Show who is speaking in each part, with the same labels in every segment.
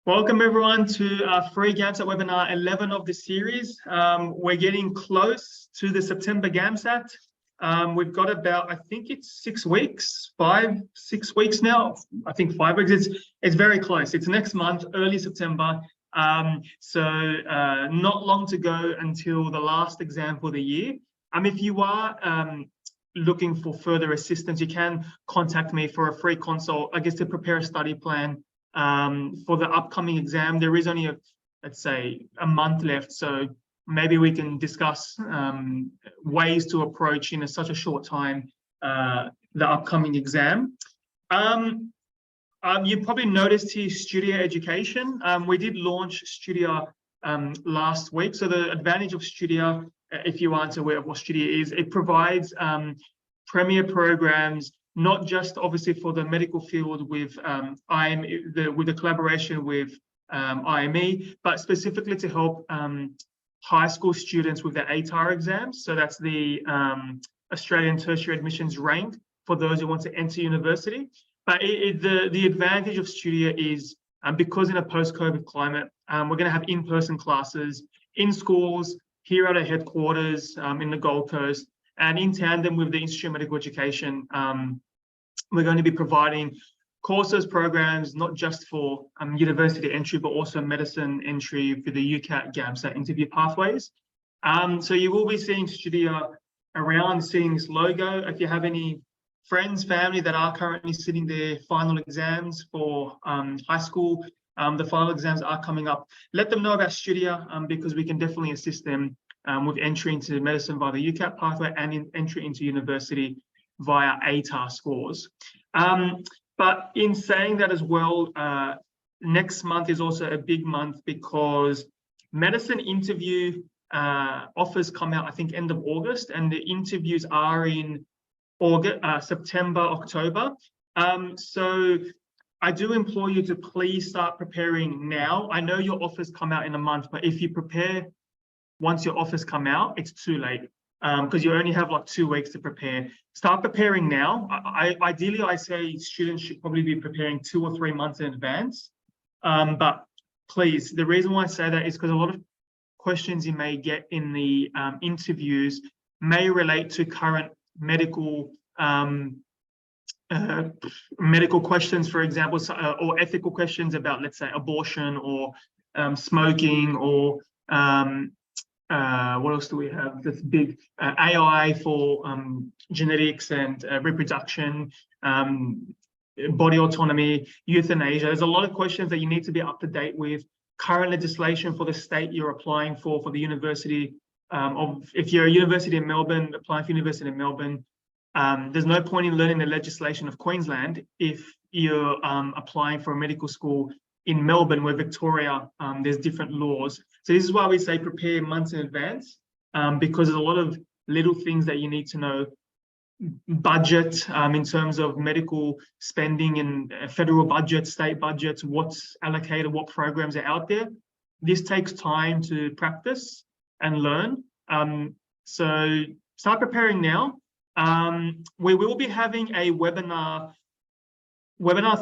Speaker 1: Welcome everyone to our free GAMSAT webinar 11 of the series. We're getting close to the September GAMSAT. We've got about, I think it's 6 weeks, 6 weeks now. I think 5 weeks. It's very close. It's next month, early September. So not long to go until the last exam for the year. If you are looking for further assistance, you can contact me for a free consult, I guess, to prepare a study plan for the upcoming exam. There is only let's say a month left, so maybe we can discuss ways to approach in such a short time the upcoming exam. You probably noticed here Studio Education. We did launch Studio last week. So the advantage of Studio, if you aren't aware of what Studio is, it provides premier programs, not just obviously for the medical field with the collaboration with IME, but specifically to help high school students with their ATAR exams. So that's the Australian Tertiary Admissions Rank for those who want to enter university. But the advantage of Studio is because in a post-COVID climate, we're going to have in-person classes in schools, here at our headquarters in the Gold Coast, and in tandem with the Institute of Medical Education, we're going to be providing courses, programs, not just for university entry, but also medicine entry for the UCAT GAMSAT interview pathways. So you will be seeing Studio around, seeing this logo. If you have any friends, family that are currently sitting their final exams for high school, the final exams are coming up, let them know about Studio because we can definitely assist them with entry into medicine via the UCAT pathway and entry into university via ATAR scores. But in saying that as well, next month is also a big month because medicine interview offers come out, I think, end of August, and the interviews are in August, September, October. So I do implore you to please start preparing now. I know your offers come out in a month, but if you prepare once your offers come out, it's too late because you only have like 2 weeks to prepare. Start preparing now. Ideally, I say students should probably be preparing 2 or 3 months in advance. But please, the reason why I say that is because a lot of questions you may get in the interviews may relate to current medical questions, for example, or ethical questions about, let's say, abortion or smoking, or what else do we have? That's big. AI for genetics and reproduction, body autonomy, euthanasia. There's a lot of questions that you need to be up to date with. Current legislation for the state you're applying for the university. If you're a university in Melbourne, applying for university in Melbourne, there's no point in learning the legislation of Queensland if you're applying for a medical school in Melbourne, where Victoria, there's different laws. So this is why we say prepare months in advance, because there's a lot of little things that you need to know. Budget in terms of medical spending and federal budget, state budgets, what's allocated, what programs are out there. This takes time to practice and learn. So start preparing now. We will be having a webinar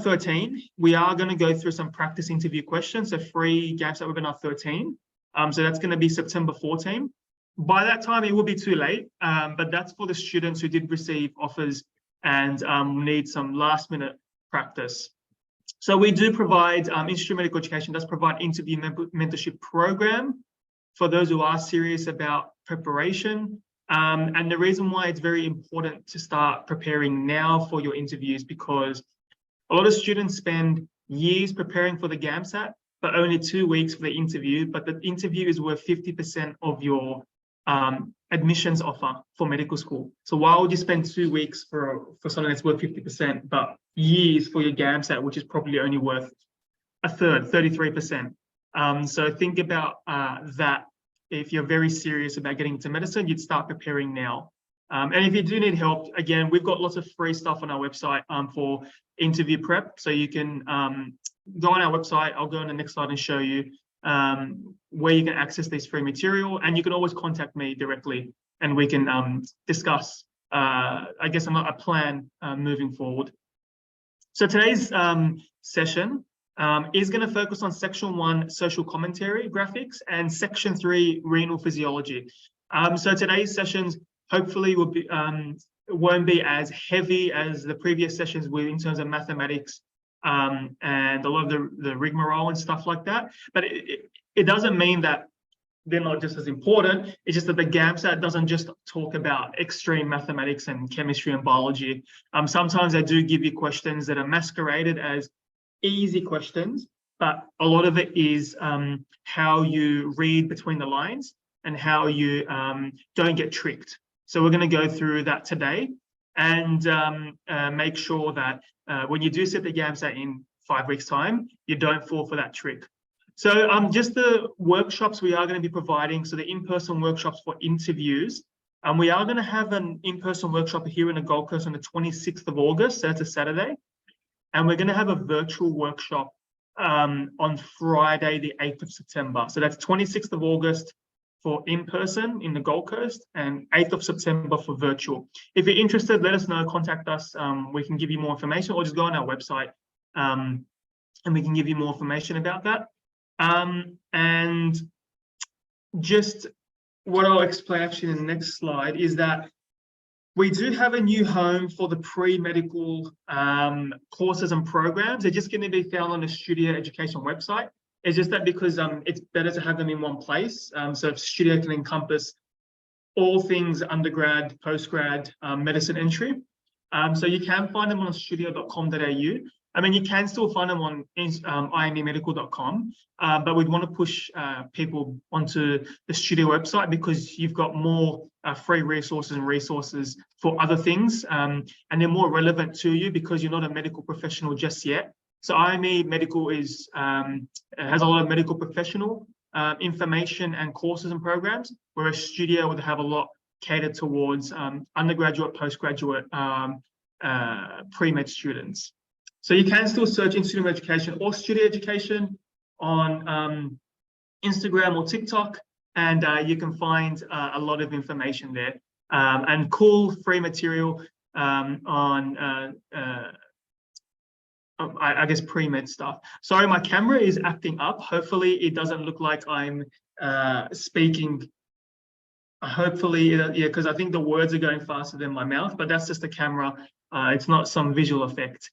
Speaker 1: 13. We are going to go through some practice interview questions, so free GAMSAT webinar 13. So that's going to be September 14. By that time, it will be too late, but that's for the students who did receive offers and need some last-minute practice. So we do provide, Institute of Medical Education does provide interview mentorship program for those who are serious about preparation. And the reason why it's very important to start preparing now for your interviews, because a lot of students spend years preparing for the GAMSAT, but only 2 weeks for the interview. But the interview is worth 50% of your admissions offer for medical school. So why would you spend 2 weeks for something that's worth 50%, but years for your GAMSAT, which is probably only worth a third, 33%? So think about that. If you're very serious about getting into medicine, you'd start preparing now. And if you do need help, again, we've got lots of free stuff on our website for interview prep. So you can go on our website. I'll go on the next slide and show you where you can access this free material. And you can always contact me directly and we can discuss, I guess, a plan moving forward. So today's session is going to focus on Section 1 social commentary graphics and Section 3 renal physiology. So today's sessions hopefully won't be as heavy as the previous sessions were in terms of mathematics and a lot of the rigmarole and stuff like that. But it doesn't mean that they're not just as important. It's just that the GAMSAT doesn't just talk about extreme mathematics and chemistry and biology. Sometimes they do give you questions that are masqueraded as easy questions, but a lot of it is how you read between the lines and how you don't get tricked. So we're going to go through that today and make sure that when you do set the GAMSAT in 5 weeks' time, you don't fall for that trick. So just the workshops we are going to be providing, so the in-person workshops for interviews. We are going to have an in-person workshop here in the Gold Coast on the 26th of August, so that's a Saturday. And we're going to have a virtual workshop on Friday, the 8th of September. So that's 26th of August for in-person in the Gold Coast and 8th of September for virtual. If you're interested, let us know, contact us. We can give you more information, or just go on our website and we can give you more information about that. And just what I'll explain actually in the next slide is that we do have a new home for the pre-medical courses and programs. They're just going to be found on the Studio Education website. It's just that because it's better to have them in one place. So Studio can encompass all things undergrad, postgrad, medicine entry. So you can find them on studio.com.au. I mean, you can still find them on imemedical.com, but we'd want to push people onto the Studio website because you've got more free resources for other things, and they're more relevant to you because you're not a medical professional just yet. So IME Medical has a lot of medical professional information and courses and programs, whereas Studio would have a lot catered towards undergraduate, postgraduate, pre-med students. So you can still search Institute of Education or Studio Education on Instagram or TikTok, and you can find a lot of information there and cool free material on, I guess, pre-med stuff. Sorry, my camera is acting up. Hopefully it doesn't look like I'm speaking. Hopefully, yeah, because I think the words are going faster than my mouth, but that's just the camera. It's not some visual effect.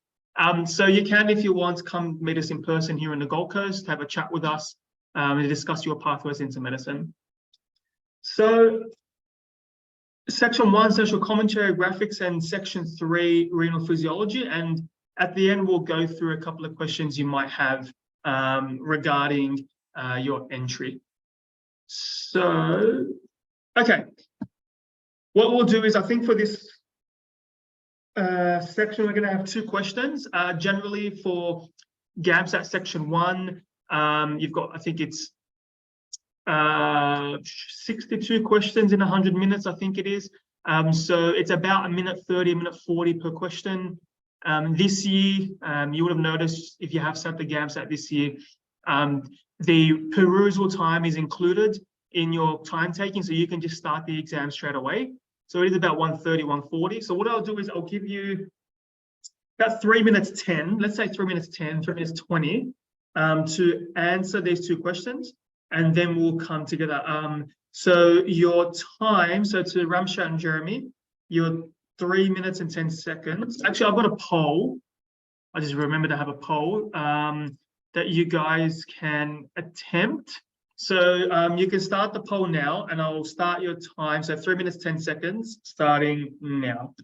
Speaker 1: So you can, if you want, come meet us in person here in the Gold Coast, have a chat with us and discuss your pathways into medicine. So Section 1, social commentary, graphics, and Section 3, renal physiology. And at the end, we'll go through a couple of questions you might have regarding your entry. So, okay. What we'll do is, I think for this section, we're going to have 2 questions. Generally for GAMSAT Section 1, you've got, I think it's 62 questions in 100 minutes, I think it is. So it's about 1:30, 1:40 per question. This year, you would have noticed if you have sat the GAMSAT this year, the perusal time is included in your time taking, so you can just start the exam straight away. So it is about 1:30, 1:40. So what I'll do is I'll give you about 3 minutes 10, let's say 3 minutes 10, 3 minutes 20 to answer these 2 questions, and then we'll come together. So your time, so to Ramshat and Jeremy, your 3 minutes and 10 seconds. Actually, I've got a poll. I just remember to have a poll that you guys can attempt. So you can start the poll now, and I'll start your time. So 3 minutes, 10 seconds, starting now.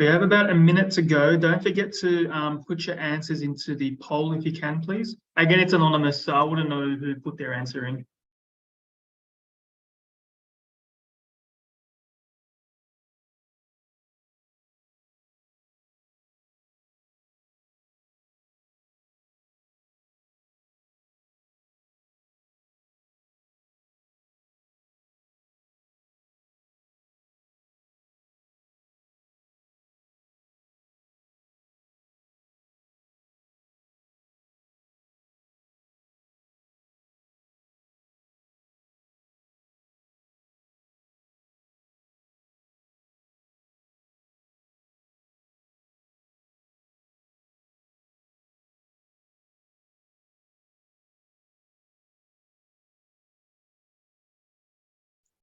Speaker 1: We have about a minute to go. Don't forget to put your answers into the poll if you can, please. Again, it's anonymous, so I wouldn't know who put their answer in.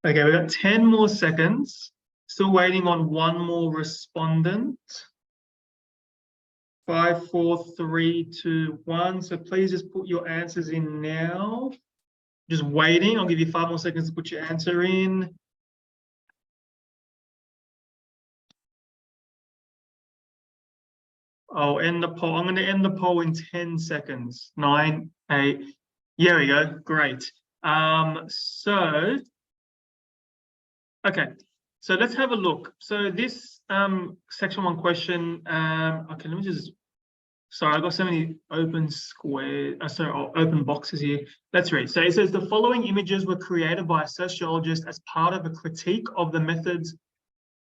Speaker 1: Okay, we've got 10 more seconds. Still waiting on one more respondent. 5, 4, 3, 2, 1. So please just put your answers in now. Just waiting. I'll give you 5 more seconds to put your answer in. I'll end the poll. I'm going to end the poll in 10 seconds. 9, 8. Here we go. Great. Okay. So let's have a look. So this section 1 question. Okay, let me just. Sorry, I've got so many open squares. Open boxes here. Let's read. So it says the following images were created by a sociologist as part of a critique of the methods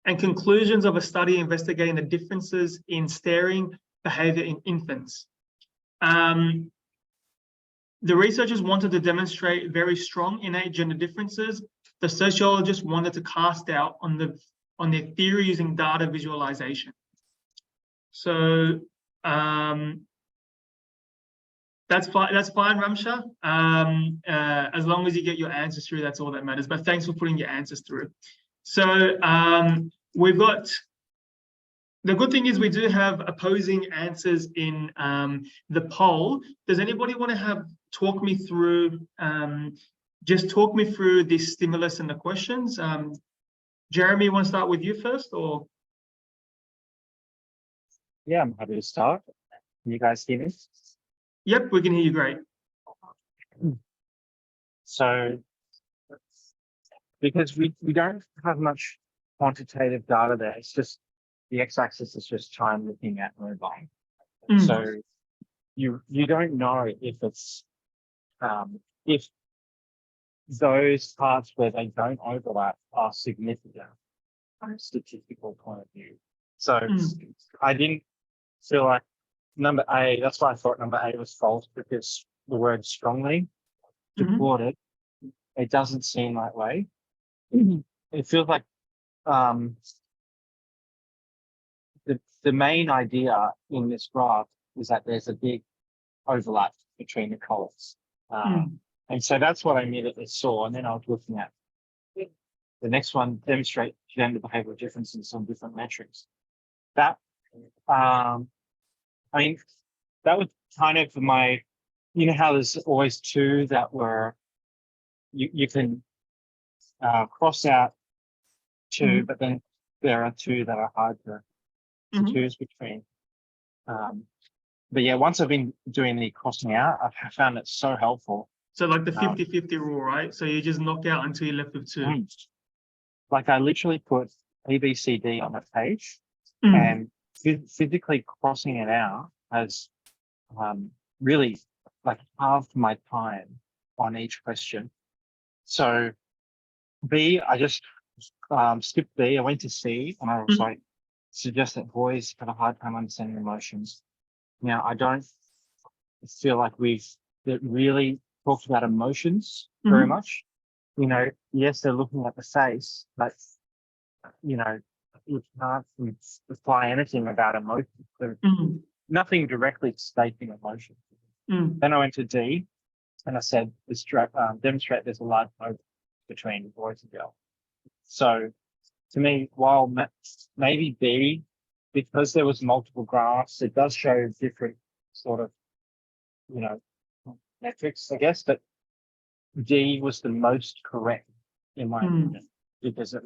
Speaker 1: and conclusions of a study investigating the differences in staring behavior in infants. The researchers wanted to demonstrate very strong innate gender differences. The sociologists wanted to cast doubt on their theory using data visualization. So that's fine. That's fine, Ramsha. As long as you get your answers through, that's all that matters. But thanks for putting your answers through. So we've got. The good thing is we do have opposing answers in the poll. Does anybody want to talk me through? Just talk me through the stimulus and the questions. Jeremy, you want to start with you first, or?
Speaker 2: Yeah, I'm happy to start. Can you guys hear me?
Speaker 1: Yep, we can hear you great.
Speaker 2: So, because we don't have much quantitative data there, it's just the x-axis is just time looking at mobile. So you don't know if it's if those parts where they don't overlap are significant from a statistical point of view. So I didn't feel like number A, that's why I thought number A was false, because the word strongly supported, it doesn't seem that way. It feels like the main idea in this graph is that there's a big overlap between the colors. And so that's what I immediately saw. And then I was looking at the next one, demonstrate gender behavioral differences in some different metrics. That, I mean, that was kind of my, you know how there's always two that were, you can cross out two, but then there are two that are hard to choose between. But yeah, once I've been doing the crossing out, I've found it so helpful.
Speaker 1: So like the 50-50 rule, right? So you just knock out until you're left with two.
Speaker 2: Like I literally put A, B, C, D on a page and physically crossing it out has really like halved my time on each question. So B, I just skipped B, I went to C, and I was like, suggest that boys have a hard time understanding emotions. Now, I don't feel like we've really talked about emotions very much. You know, yes, they're looking at the face, but, you know, you can't apply anything about emotions. There's nothing directly stating emotion. Then I went to D, and I said, demonstrate there's a large difference between boys and girls. So, to me, while maybe B, because there was multiple graphs, it does show different sort of, you know, metrics, I guess, but D was the most correct in my opinion, because it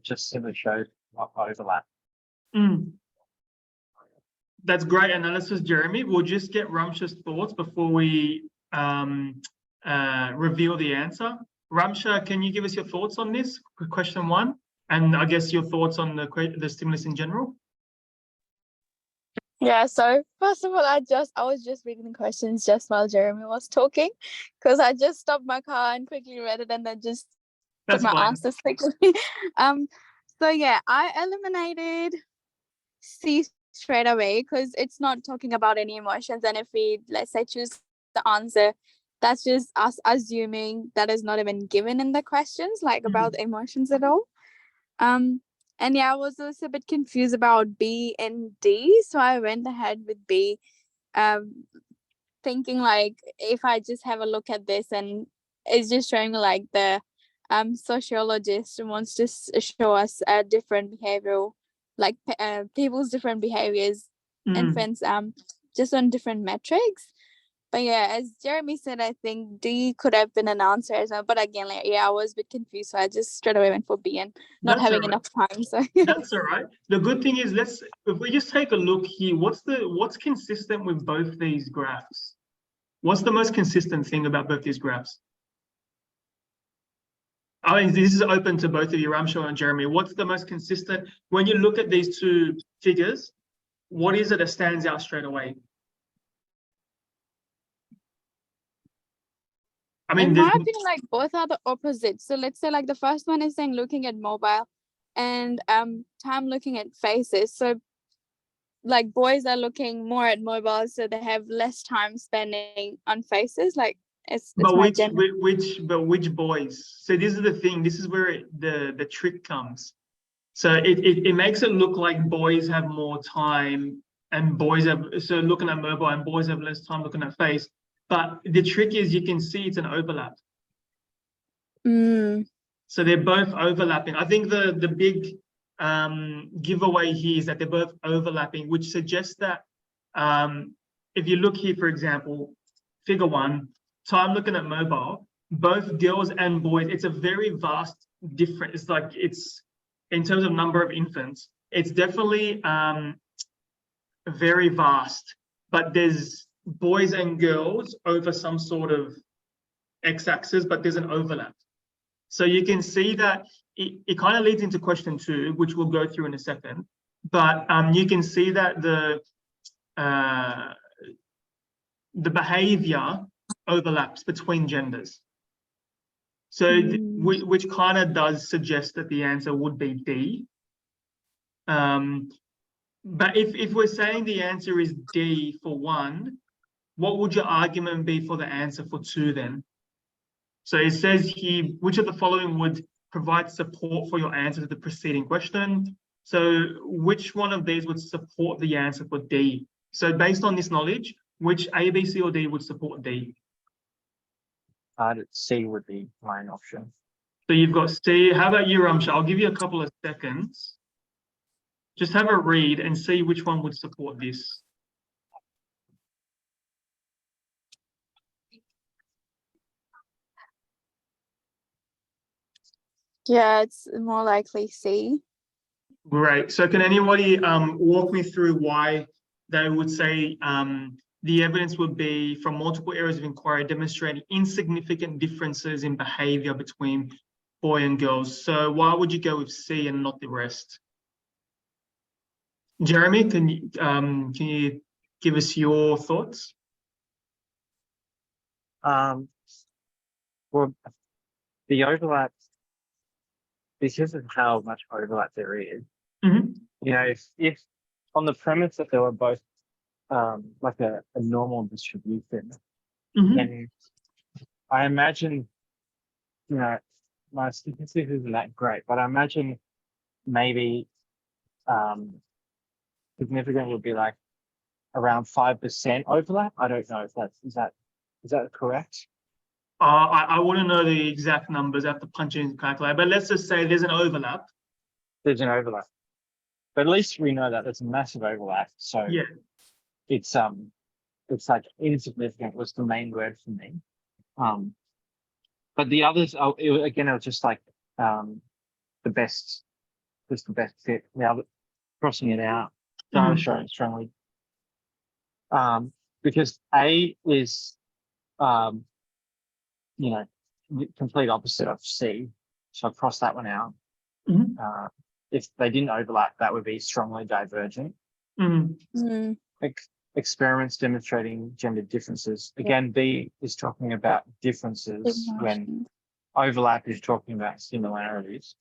Speaker 2: just simply showed overlap.
Speaker 1: Mm. That's great analysis, Jeremy. We'll just get Ramsha's thoughts before we reveal the answer. Ramsha, can you give us your thoughts on this question one, and I guess your thoughts on the stimulus in general?
Speaker 3: Yeah, so first of all, I was just reading the questions just while Jeremy was talking, because I just stopped my car and quickly read it and then just put
Speaker 1: That's
Speaker 3: my
Speaker 1: fine.
Speaker 3: answers quickly. So yeah, I eliminated C straight away because it's not talking about any emotions, and if we, let's say, choose the answer, that's just us assuming that is not even given in the questions, like about the emotions at all. And yeah, I was also a bit confused about B and D, so I went ahead with B, thinking like if I just have a look at this and it's just showing me like the sociologist wants to show us a different behavioral, like people's different behaviors, infants, just on different metrics. But yeah, as Jeremy said, I think D could have been an answer as well. But again, like, yeah, I was a bit confused, so I just straight away went for B and not having enough time. So
Speaker 1: That's all right. The good thing is, if we just take a look here, what's consistent with both these graphs? What's the most consistent thing about both these graphs? I mean, this is open to both of you, Ramshaw and Jeremy. What's the most consistent when you look at these two figures? What is it that stands out straight away? I mean,
Speaker 3: in my opinion, like both are the opposite. So let's say like the first one is saying looking at mobile, and time looking at faces. So like boys are looking more at mobile, so they have less time spending on faces. Like it's
Speaker 1: but
Speaker 3: my
Speaker 1: which boys? So this is the thing. This is where the trick comes. So it makes it look like boys have more time and boys have looking at mobile and boys have less time looking at face. But the trick is you can see it's an overlap. So they're both overlapping. I think the big giveaway here is that they're both overlapping, which suggests that if you look here, for example, figure one, time looking at mobile, both girls and boys, it's a very vast difference. It's like it's in terms of number of infants, it's definitely very vast, but there's boys and girls over some sort of x-axis, but there's an overlap. So you can see that it kind of leads into question two, which we'll go through in a second. But you can see that the behavior overlaps between genders. So which kind of does suggest that the answer would be D. But if we're saying the answer is D for one, what would your argument be for the answer for two then? So it says here, which of the following would provide support for your answer to the preceding question? So which one of these would support the answer for D? So based on this knowledge, which A, B, C, or D would support D?
Speaker 2: C would be my option.
Speaker 1: So you've got C. How about you, Ramsha? I'll give you a couple of seconds. Just have a read and see which one would support this.
Speaker 3: Yeah, it's more likely C.
Speaker 1: Great. So can anybody walk me through why they would say the evidence would be from multiple areas of inquiry demonstrating insignificant differences in behavior between boy and girls? So why would you go with C and not the rest? Jeremy, can you give us your thoughts?
Speaker 2: Well, the overlap, because of how much overlap there is, you know, if on the premise that they were both like a normal distribution, then I imagine, you know, my statistics isn't that great, but I imagine maybe significant would be like around 5% overlap. I don't know if is that correct?
Speaker 1: I wouldn't know the exact numbers. I have to punch it in the calculator, but let's just say there's an overlap.
Speaker 2: There's an overlap, but at least we know that there's a massive overlap. So yeah, it's like insignificant was the main word for me. But the others, it was just like the best fit. crossing it out. So showing strongly. Because A is, you know, the complete opposite of C. So I've crossed that one out. If they didn't overlap, that would be strongly divergent. Experiments demonstrating gender differences. Again, B is talking about differences when overlap is talking about similarities.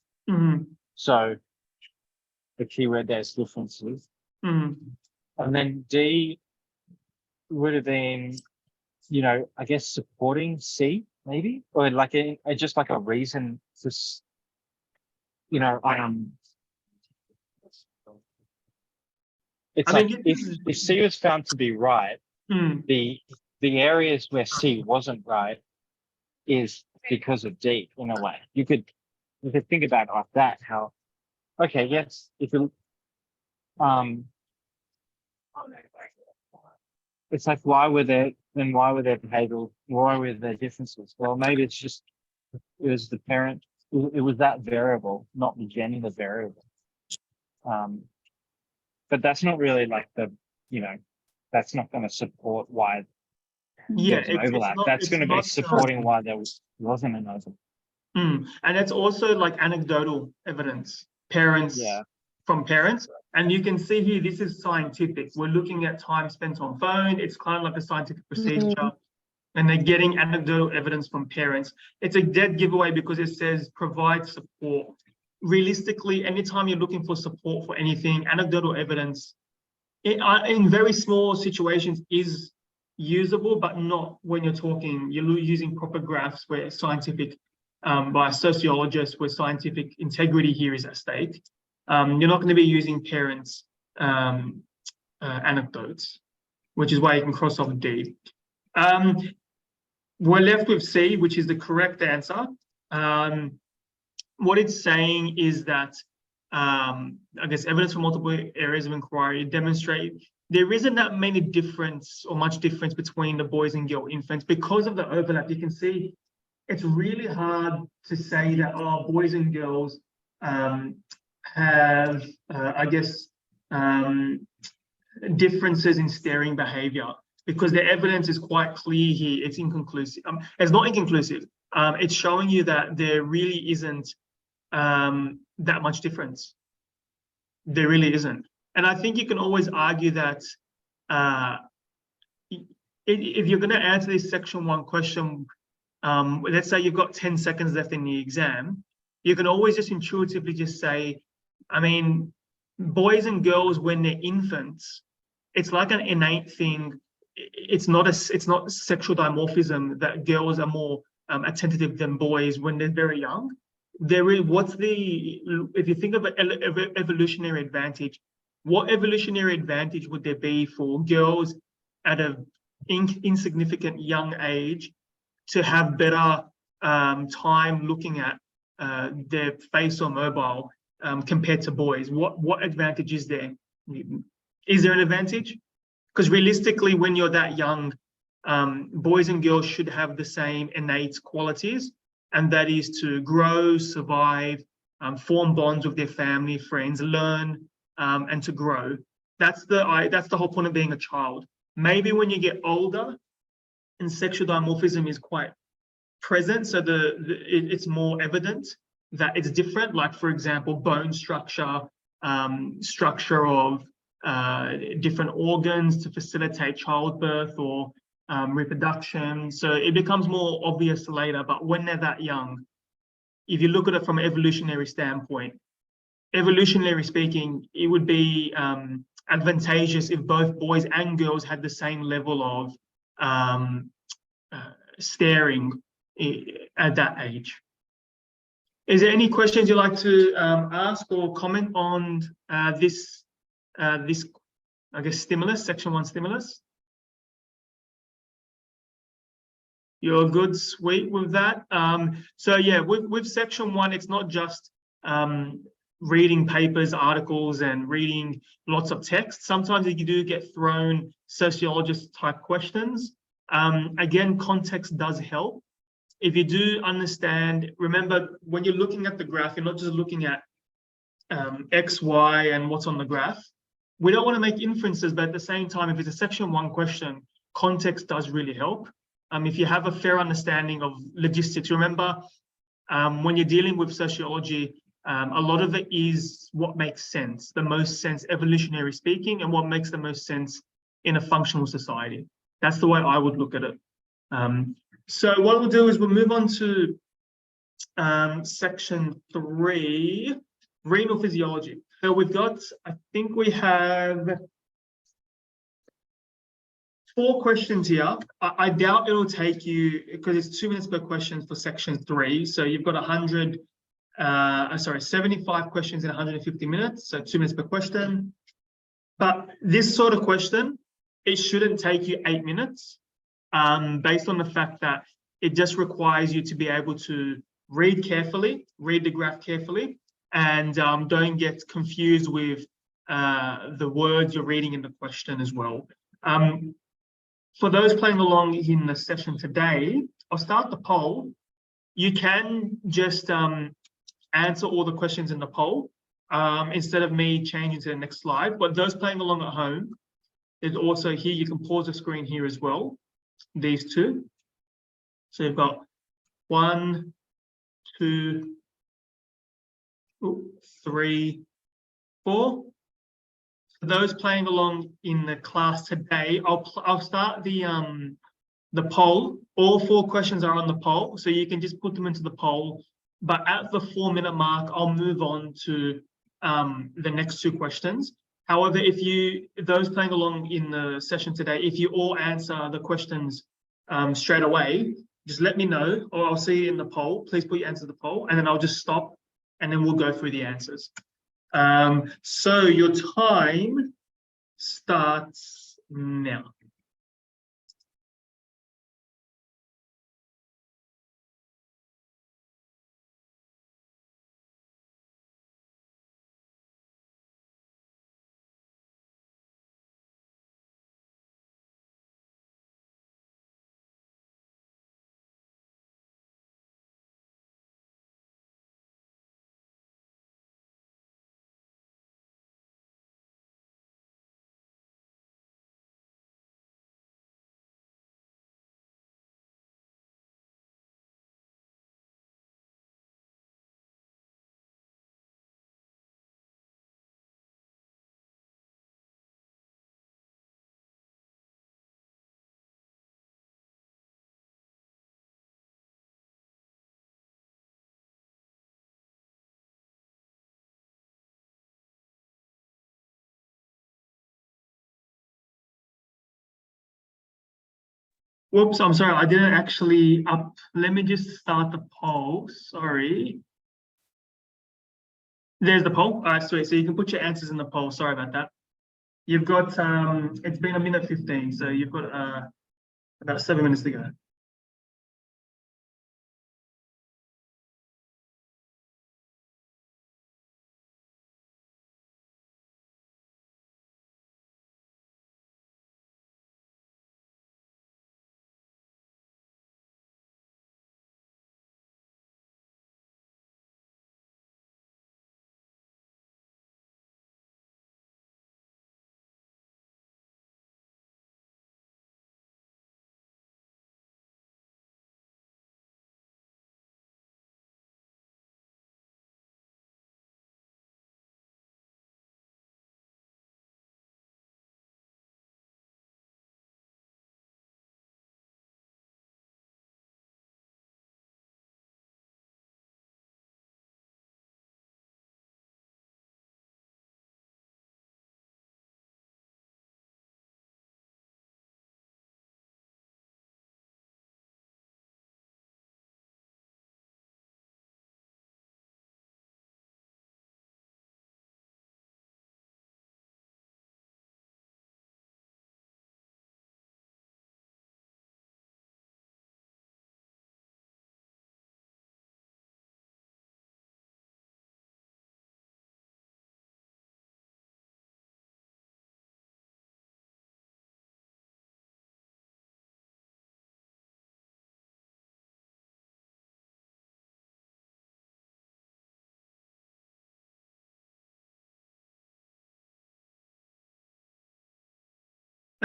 Speaker 2: So the keyword there is differences. And then D would have been, you know, I guess supporting C maybe, or like just like a reason for, you know, it's like if C was found to be right, the areas where C wasn't right is because of D in a way. You could think about it like that. How, okay, yes, if you it's like why were there behavioral, why were there differences? Well, maybe it's just it was the parent, it was that variable, not the gender variable. But that's not really like the, you know, that's not going to support why there's an overlap. That's going to be supporting why there wasn't an overlap.
Speaker 1: And it's also like anecdotal evidence, from parents. And you can see here, this is scientific. We're looking at time spent on phone. It's kind of like a scientific procedure. And they're getting anecdotal evidence from parents. It's a dead giveaway because it says provide support. Realistically, anytime you're looking for support for anything, anecdotal evidence in very small situations is usable, but not when you're using proper graphs where scientific, by sociologists, where scientific integrity here is at stake. You're not going to be using parents' anecdotes, which is why you can cross off D. We're left with C, which is the correct answer. What it's saying is that, I guess, evidence from multiple areas of inquiry demonstrate there isn't that many much difference between the boys and girl infants because of the overlap. You can see it's really hard to say that boys and girls have, I guess, differences in staring behavior because the evidence is quite clear here. It's inconclusive. It's not inconclusive. It's showing you that there really isn't that much difference. There really isn't. And I think you can always argue that if you're going to answer this section 1 question, let's say you've got 10 seconds left in the exam, you can always just intuitively just say, I mean, boys and girls when they're infants, it's like an innate thing. It's not sexual dimorphism that girls are more attentive than boys when they're very young. If you think of an evolutionary advantage, what evolutionary advantage would there be for girls at an insignificant young age to have better time looking at their face or mobile compared to boys? What advantage is there? Is there an advantage? Because realistically, when you're that young, boys and girls should have the same innate qualities, and that is to grow, survive, form bonds with their family, friends, learn, and to grow. That's the whole point of being a child. Maybe when you get older and sexual dimorphism is quite present, so it's more evident that it's different. Like, for example, bone structure, structure of different organs to facilitate childbirth or reproduction. So it becomes more obvious later, but when they're that young, if you look at it from an evolutionary standpoint, evolutionary speaking, it would be advantageous if both boys and girls had the same level of staring at that age. Is there any questions you'd like to ask or comment on this, I guess, stimulus, section 1 stimulus? You're good, sweet with that. So yeah, with section 1, it's not just reading papers, articles, and reading lots of text. Sometimes you do get thrown sociologist type questions. Again, context does help. If you do understand, remember, when you're looking at the graph, you're not just looking at X, Y, and what's on the graph. We don't want to make inferences, but at the same time, if it's a section 1 question, context does really help. If you have a fair understanding of logistics, remember, when you're dealing with sociology, a lot of it is what makes sense, the most sense, evolutionary speaking, and what makes the most sense in a functional society. That's the way I would look at it. So what we'll do is we'll move on to section 3, renal physiology. So we've got, I think we have 4 questions here. I doubt it'll take you, because it's 2 minutes per question for section 3. So you've got 75 questions in 150 minutes, so 2 minutes per question. But this sort of question, it shouldn't take you 8 minutes, based on the fact that it just requires you to be able to read carefully, read the graph carefully, and don't get confused with the words you're reading in the question as well. For those playing along in the session today, I'll start the poll. You can just answer all the questions in the poll instead of me changing to the next slide. But those playing along at home, there's also here, you can pause the screen here as well, these two. So you've got 1, 2, 3, 4. For those playing along in the class today, I'll start the poll. All 4 questions are on the poll, so you can just put them into the poll. But at the 4-minute mark, I'll move on to the next 2 questions. However, those playing along in the session today, if you all answer the questions straight away, just let me know, or I'll see you in the poll. Please put your answer to the poll, and then I'll just stop, and then we'll go through the answers. So your time starts now. Whoops, I'm sorry, I didn't actually let me just start the poll, sorry. There's the poll. All right, sweet. So you can put your answers in the poll. Sorry about that. You've got, it's been 1:15, so you've got about 7 minutes to go.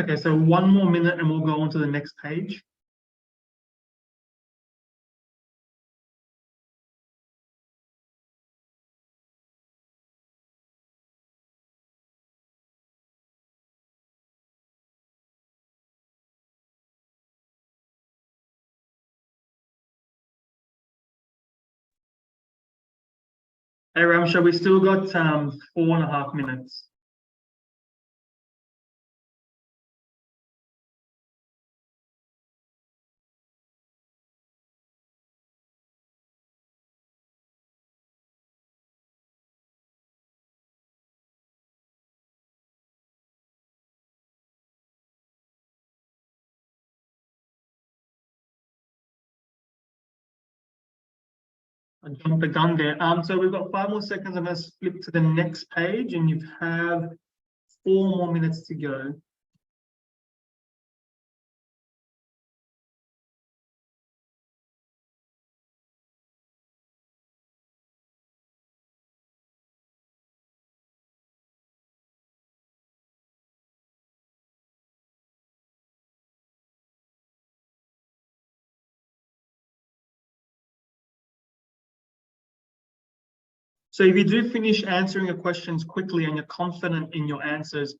Speaker 1: Okay, so 1 more minute and we'll go on to the next page. Hey, Ramsha, we still got 4.5 minutes. I jumped the gun there. So we've got 5 more seconds. I'm going to flip to the next page, and you have 4 more minutes to go. So if you do finish answering your questions quickly and you're confident in your answers,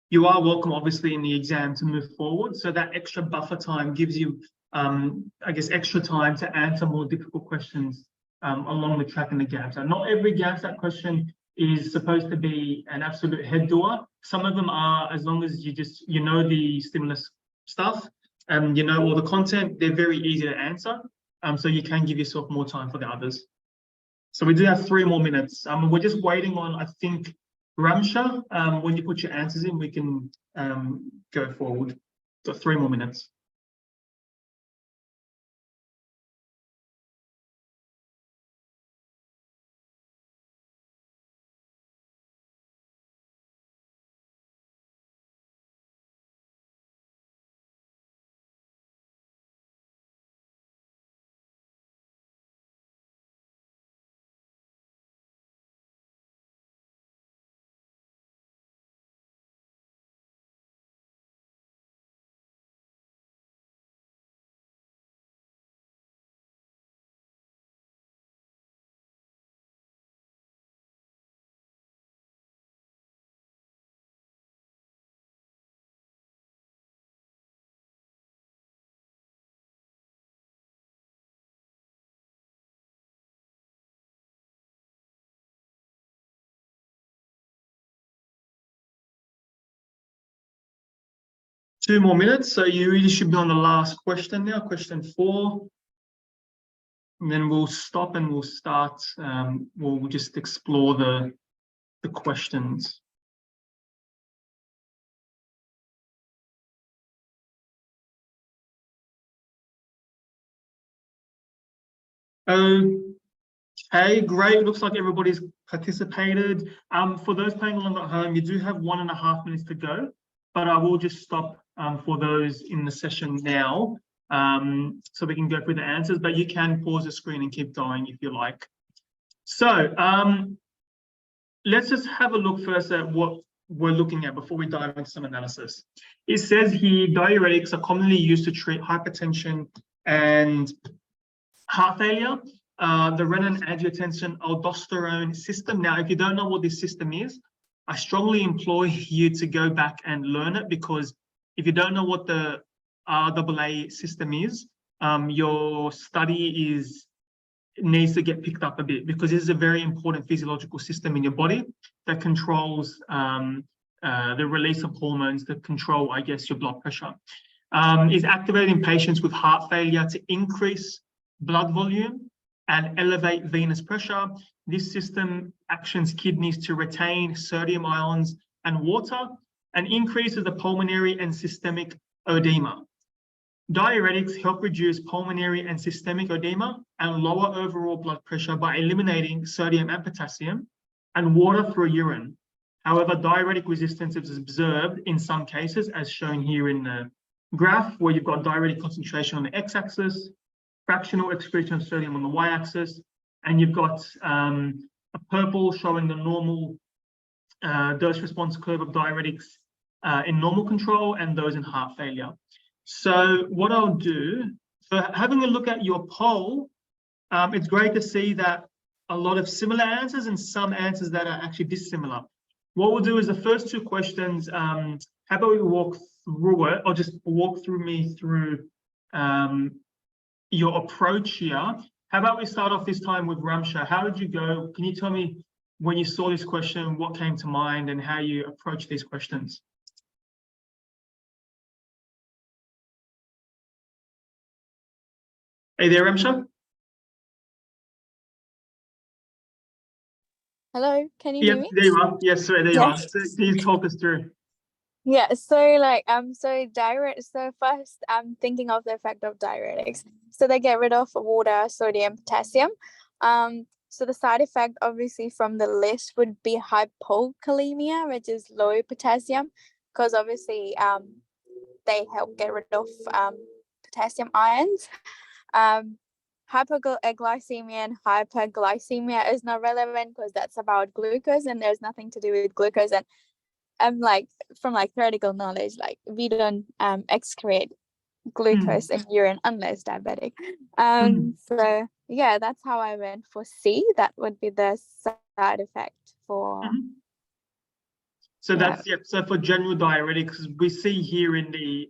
Speaker 1: you are welcome, obviously, in the exam to move forward. So that extra buffer time gives you, I guess, extra time to answer more difficult questions along the track in the GAMSAT. Not every GAMSAT question is supposed to be an absolute head doer. Some of them are, as long as you know the stimulus stuff and you know all the content, they're very easy to answer. So you can give yourself more time for the others. So we do have 3 more minutes. We're just waiting on, I think, Ramsha. When you put your answers in, we can go forward. So 3 more minutes. Two more minutes, so you really should be on the last question now, question 4. And then we'll stop and we'll start, we'll just explore the questions. Okay, great. Looks like everybody's participated. For those playing along at home, you do have 1.5 minutes to go, but I will just stop for those in the session now, so we can go through the answers, but you can pause the screen and keep going if you like. So let's just have a look first at what we're looking at before we dive into some analysis. It says here, diuretics are commonly used to treat hypertension and heart failure. The renin-angiotensin-aldosterone system. Now, if you don't know what this system is, I strongly implore you to go back and learn it, because if you don't know what the RAA system is, your study needs to get picked up a bit, because this is a very important physiological system in your body that controls the release of hormones that control, I guess, your blood pressure. Is activated in patients with heart failure to increase blood volume and elevate venous pressure. This system actions kidneys to retain sodium ions and water and increases the pulmonary and systemic edema. Diuretics help reduce pulmonary and systemic edema and lower overall blood pressure by eliminating sodium and potassium and water through urine. However, diuretic resistance is observed in some cases, as shown here in the graph, where you've got diuretic concentration on the x-axis, fractional excretion of sodium on the y-axis, and you've got a purple showing the normal dose response curve of diuretics in normal control and those in heart failure. So what I'll do, so having a look at your poll, it's great to see that a lot of similar answers and some answers that are actually dissimilar. What we'll do is the first two questions, how about we walk through it, or just walk through me through your approach here. How about we start off this time with Ramsha? How did you go? Can you tell me when you saw this question, what came to mind and how you approach these questions? Hey there, Ramsha?
Speaker 3: Hello, can you
Speaker 1: Yeah,
Speaker 3: hear me?
Speaker 1: there you are. Yes, sorry, there you are.
Speaker 3: Yes.
Speaker 1: So please talk us through.
Speaker 3: Yeah, so like so first I'm thinking of the effect of diuretics. So they get rid of water, sodium, potassium. So the side effect obviously from the list would be hypokalemia, which is low potassium, because obviously they help get rid of potassium ions. Hypoglycemia and hyperglycemia is not relevant because that's about glucose and there's nothing to do with glucose. And like from like theoretical knowledge, like we don't excrete glucose in urine unless diabetic. So yeah, that's how I went for C. That would be the side effect for
Speaker 1: So that's so for general diuretics, we see here in the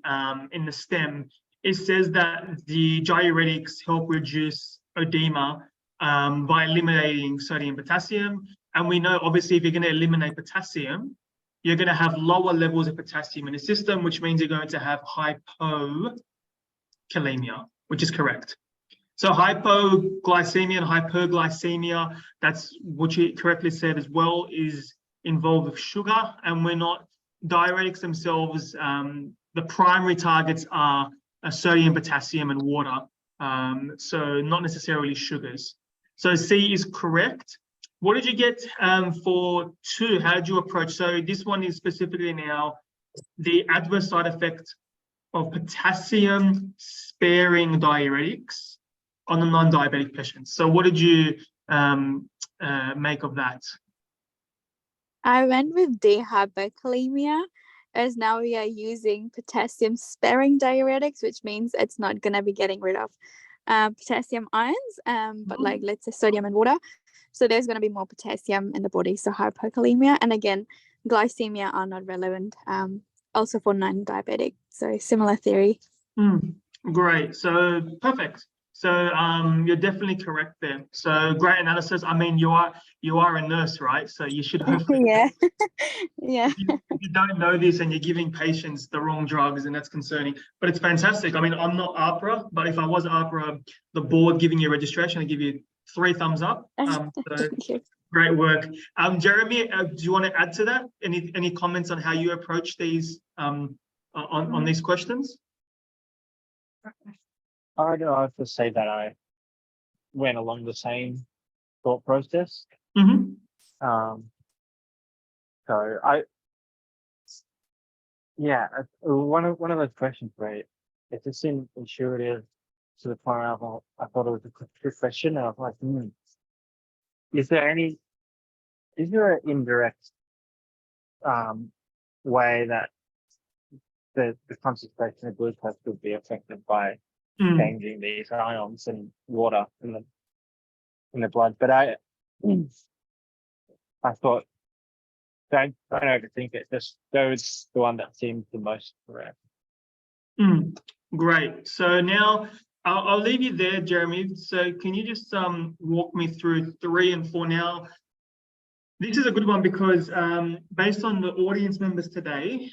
Speaker 1: stem, it says that the diuretics help reduce edema by eliminating sodium and potassium. And we know obviously if you're going to eliminate potassium, you're going to have lower levels of potassium in the system, which means you're going to have hypokalemia, which is correct. So hypoglycemia and hyperglycemia, that's what you correctly said as well, is involved with sugar, and we're not diuretics themselves. The primary targets are sodium, potassium, and water. So not necessarily sugars. So C is correct. What did you get for 2? How did you approach? So this one is specifically now the adverse side effect of potassium sparing diuretics on the non-diabetic patients. So what did you make of that?
Speaker 3: I went with D, hyperkalemia, as now we are using potassium sparing diuretics, which means it's not going to be getting rid of potassium ions, but like let's say sodium and water. So there's going to be more potassium in the body. So hypokalemia, and again, glycemia are not relevant also for non-diabetic. So similar theory.
Speaker 1: Great. So perfect. So you're definitely correct there. So great analysis. I mean, you are a nurse, right? So you should hopefully
Speaker 3: yeah.
Speaker 1: If you don't know this and you're giving patients the wrong drugs, and that's concerning. But it's fantastic. I mean, I'm not APRA, but if I was APRA, the board giving you registration, I'd give you 3 thumbs up. So great work. Jeremy, do you want to add to that? Any comments on how you approach these on these questions?
Speaker 2: I don't have to say that I went along the same thought process. So one of those questions where it just seemed intuitive to the point where I thought it was a good question, and I was like, is there an indirect way that the concentration of glucose could be affected by changing these ions in water in the blood? But I thought, don't overthink it. Just go with the one that seems the most correct.
Speaker 1: Great. So now I'll leave you there, Jeremy. So can you just walk me through 3 and 4 now? This is a good one because based on the audience members today,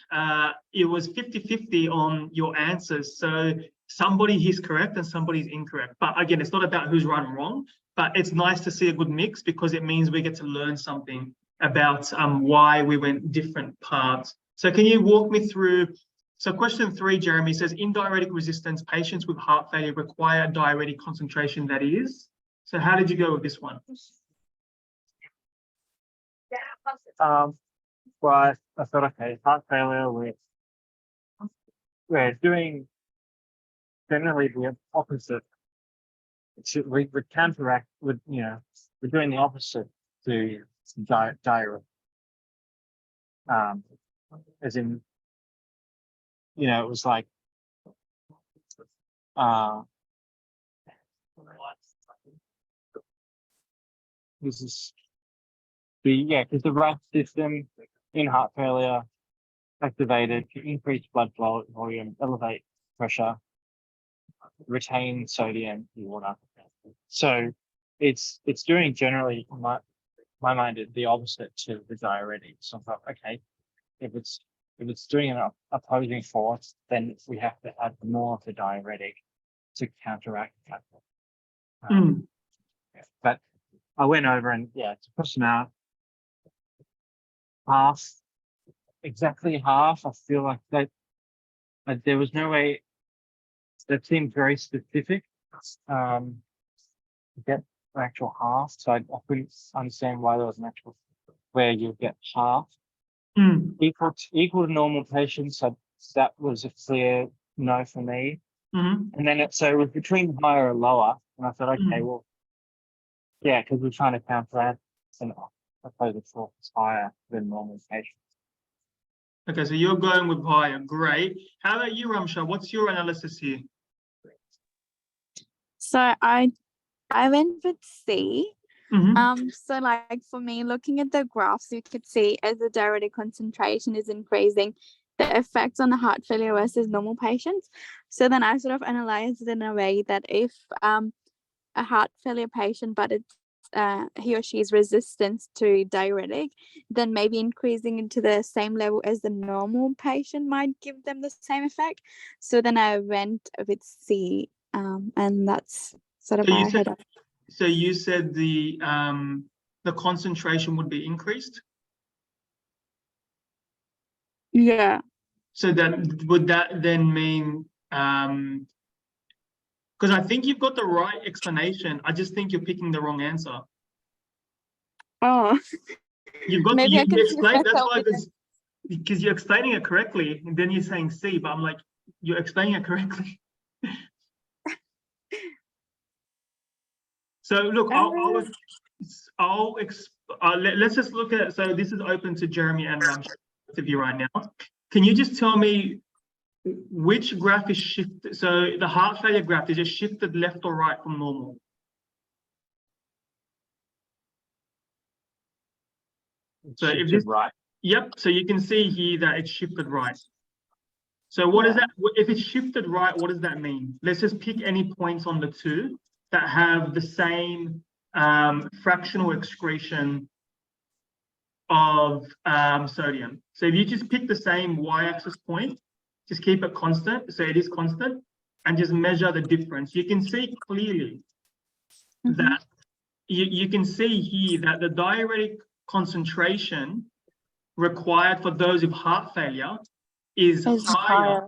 Speaker 1: it was 50-50 on your answers. So somebody is correct and somebody's incorrect. But again, it's not about who's right and wrong, but it's nice to see a good mix because it means we get to learn something about why we went different paths. So can you walk me through? So question 3, Jeremy, says in diuretic resistance, patients with heart failure require a diuretic concentration that is. So how did you go with this one?
Speaker 2: Well, I thought, okay, heart failure, we're doing generally the opposite. We counteract with, we're doing the opposite to diuretic. As in you know, it was like, this is because the RAS system in heart failure activated to increase blood flow volume, elevate pressure, retain sodium in water. So it's doing generally, in my mind, the opposite to the diuretic. So I thought, okay, if it's doing an opposing force, then we have to add more of the diuretic to counteract that. Yeah. But I went over and to push them out exactly half. I feel like that there was no way that seemed very specific to get an actual half. So I couldn't understand why there was an actual where you get half equal to normal patients. So that was a clear no for me. And then it was between higher or lower, and I thought, okay, well, yeah, because we're trying to counteract and opposing force is higher than normal patients.
Speaker 1: Okay, so you're going with higher. Great. How about you, Ramsha? What's your analysis here?
Speaker 3: So I went with C. So like for me, looking at the graphs, you could see as the diuretic concentration is increasing, the effects on the heart failure versus normal patients. So then I sort of analyzed it in a way that if a heart failure patient, but it's he or she is resistant to diuretic, then maybe increasing into the same level as the normal patient might give them the same effect. So then I went with C, and that's sort of our head.
Speaker 1: So you said the concentration would be increased?
Speaker 3: Yeah.
Speaker 1: So would that then mean because I think you've got the right explanation. I just think you're picking the wrong answer.
Speaker 3: Oh.
Speaker 1: You've got
Speaker 3: maybe I can
Speaker 1: explain that's why because you're explaining it correctly, and then you're saying C, but I'm like, you're explaining it correctly. So look, let's just look at, so this is open to Jeremy and Ramsha, both of you right now. Can you just tell me which graph is shifted? So the heart failure graph, is it shifted left or right from normal? So if this
Speaker 2: right.
Speaker 1: Yep. So you can see here that it's shifted right. So what is that? If it's shifted right, what does that mean? Let's just pick any points on the two that have the same fractional excretion of sodium. So if you just pick the same y-axis point, just keep it constant, so it is constant, and just measure the difference. You can see clearly that you can see here that the diuretic concentration required for those with heart failure is higher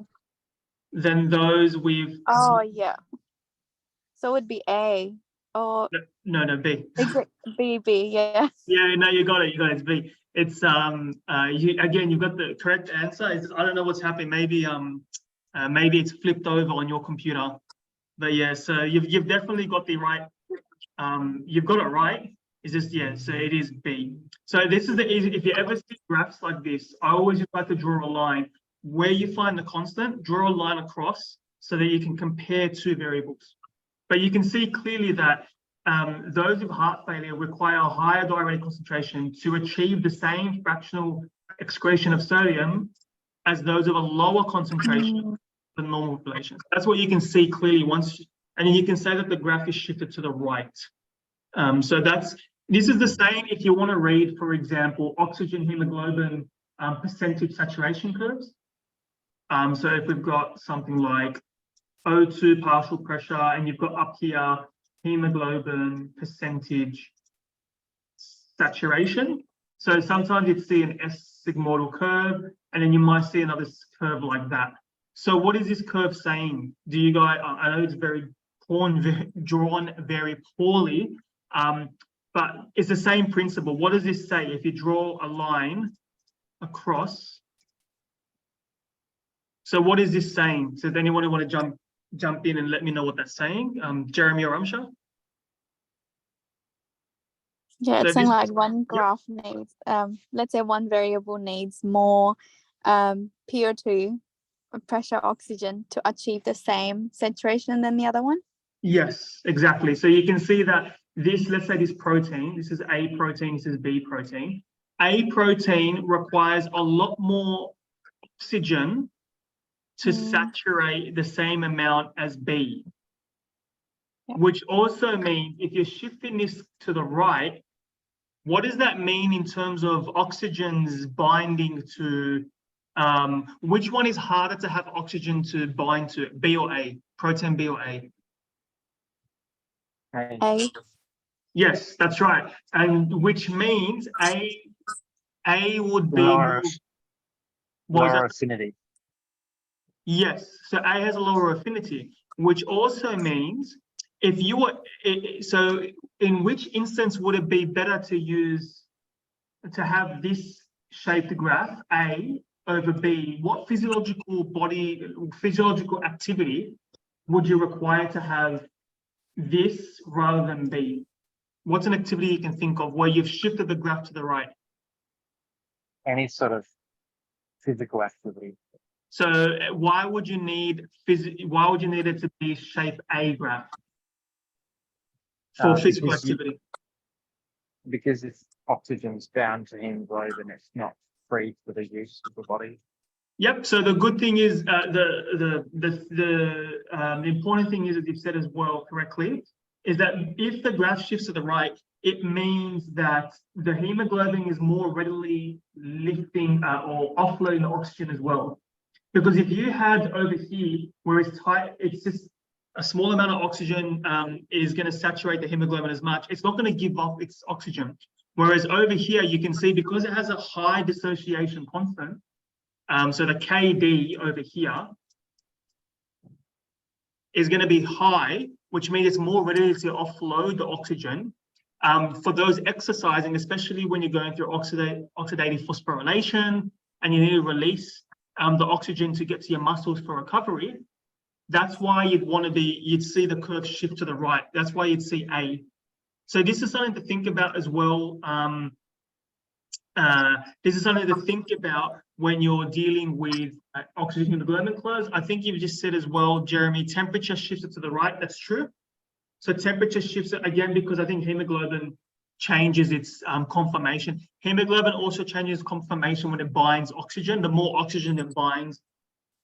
Speaker 1: than those with.
Speaker 3: Oh yeah. So it would be A. Or
Speaker 1: no, B.
Speaker 3: B, yeah.
Speaker 1: Yeah, no, you got it. It's B. It's you've got the correct answer. It's, I don't know what's happening. Maybe maybe it's flipped over on your computer. But yeah, so you've definitely got the right. You've got it right. It's just so it is B. So this is the easy. If you ever see graphs like this, I always just like to draw a line where you find the constant. Draw a line across so that you can compare two variables. But you can see clearly that those with heart failure require a higher diuretic concentration to achieve the same fractional excretion of sodium as those of a lower concentration than normal population. That's what you can see clearly and then you can say that the graph is shifted to the right. So this is the same if you want to read, for example, oxygen hemoglobin percentage saturation curves. So if we've got something like O2 partial pressure, and you've got up here hemoglobin percentage saturation. So sometimes you'd see an S sigmoidal curve, and then you might see another curve like that. So what is this curve saying? Do you guys? I know it's drawn very poorly, but it's the same principle. What does this say? If you draw a line across, so what is this saying? So does anyone want to jump in and let me know what that's saying? Jeremy or Ramsha?
Speaker 3: Yeah, it's saying like one graph needs, let's say one variable needs more PO2 pressure oxygen to achieve the same saturation than the other one?
Speaker 1: Yes, exactly. So you can see that this, let's say this protein, this is A protein, this is B protein. A protein requires a lot more oxygen to saturate the same amount as B, which also means if you're shifting this to the right, what does that mean in terms of oxygen's binding to, which one is harder to have oxygen to bind to, B or A, protein B or A?
Speaker 3: A.
Speaker 1: Yes, that's right. And which means A would be
Speaker 2: Lower, lower
Speaker 1: that?
Speaker 2: affinity.
Speaker 1: Yes, so A has a lower affinity, which also means if you were, so in which instance would it be better to use, to have this shaped graph, A over B? What physiological activity would you require to have this rather than B? What's an activity you can think of where you've shifted the graph to the right?
Speaker 2: Any sort of physical activity.
Speaker 1: So why would you need it to be shape A graph for physical activity?
Speaker 2: Because if oxygen's bound to hemoglobin, it's not free for the use of the body.
Speaker 1: Yep. So the good thing is the important thing is, as you've said as well correctly, is that if the graph shifts to the right, it means that the hemoglobin is more readily lifting or offloading the oxygen as well. Because if you had over here where it's tight, it's just a small amount of oxygen is going to saturate the hemoglobin as much. It's not going to give off its oxygen. Whereas over here, you can see because it has a high dissociation constant, so the KD over here is going to be high, which means it's more ready to offload the oxygen. For those exercising, especially when you're going through oxidative phosphorylation and you need to release the oxygen to get to your muscles for recovery, that's why you'd see the curve shift to the right. That's why you'd see A. So this is something to think about as well. This is something to think about when you're dealing with oxygen hemoglobin curves. I think you've just said as well, Jeremy, temperature shifted to the right. That's true. So temperature shifts again because I think hemoglobin changes its conformation. Hemoglobin also changes conformation when it binds oxygen. The more oxygen it binds,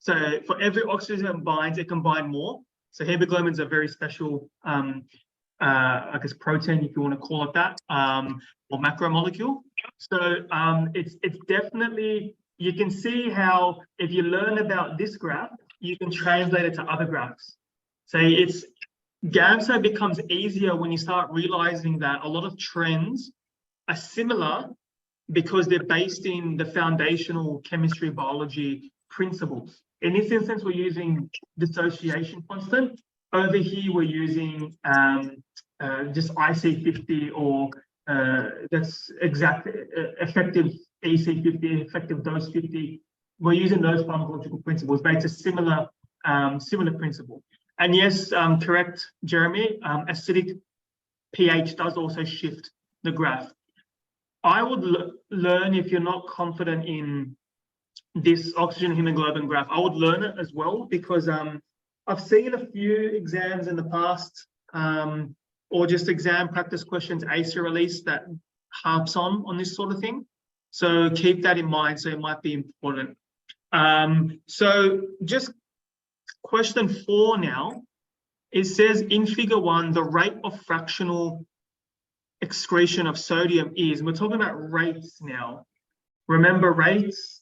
Speaker 1: so for every oxygen it binds, it can bind more. So hemoglobin is a very special, I guess, protein, if you want to call it that, or macromolecule. So it's definitely, you can see how if you learn about this graph, you can translate it to other graphs. So GAMSAT becomes easier when you start realizing that a lot of trends are similar because they're based in the foundational chemistry, biology principles. In this instance, we're using dissociation constant. Over here, we're using just IC50 or that's exact effective EC50, effective dose 50. We're using those pharmacological principles, but it's a similar principle. And yes, correct, Jeremy, acidic pH does also shift the graph. I would learn, if you're not confident in this oxygen hemoglobin graph, I would learn it as well, because I've seen a few exams in the past, or just exam practice questions ACER release that harps on this sort of thing. So keep that in mind. So it might be important. So just question 4 now. It says in figure 1, the rate of fractional excretion of sodium is, we're talking about rates now. Remember rates,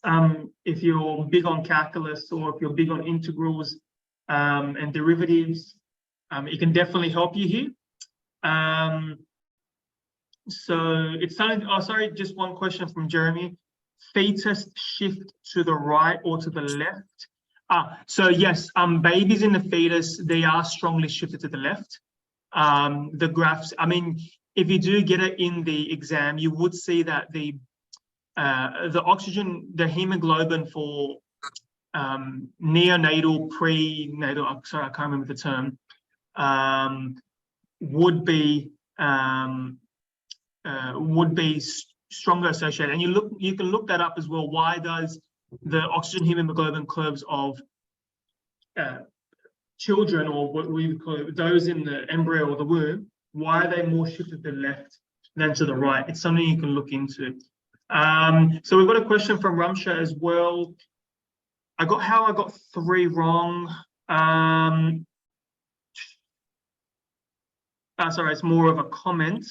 Speaker 1: if you're big on calculus or if you're big on integrals and derivatives, it can definitely help you here. So it's something, oh, sorry, just one question from Jeremy. Fetus shift to the right or to the left? So yes, babies in the fetus, they are strongly shifted to the left. The graphs, I mean, if you do get it in the exam, you would see that the oxygen, the hemoglobin for neonatal, prenatal, I'm sorry, I can't remember the term, would be stronger associated. And you can look that up as well. Why does the oxygen hemoglobin curves of children, or what we call it, those in the embryo or the womb, why are they more shifted to the left than to the right? It's something you can look into. So we've got a question from Ramsha as well. I got 3 wrong. Sorry, it's more of a comment.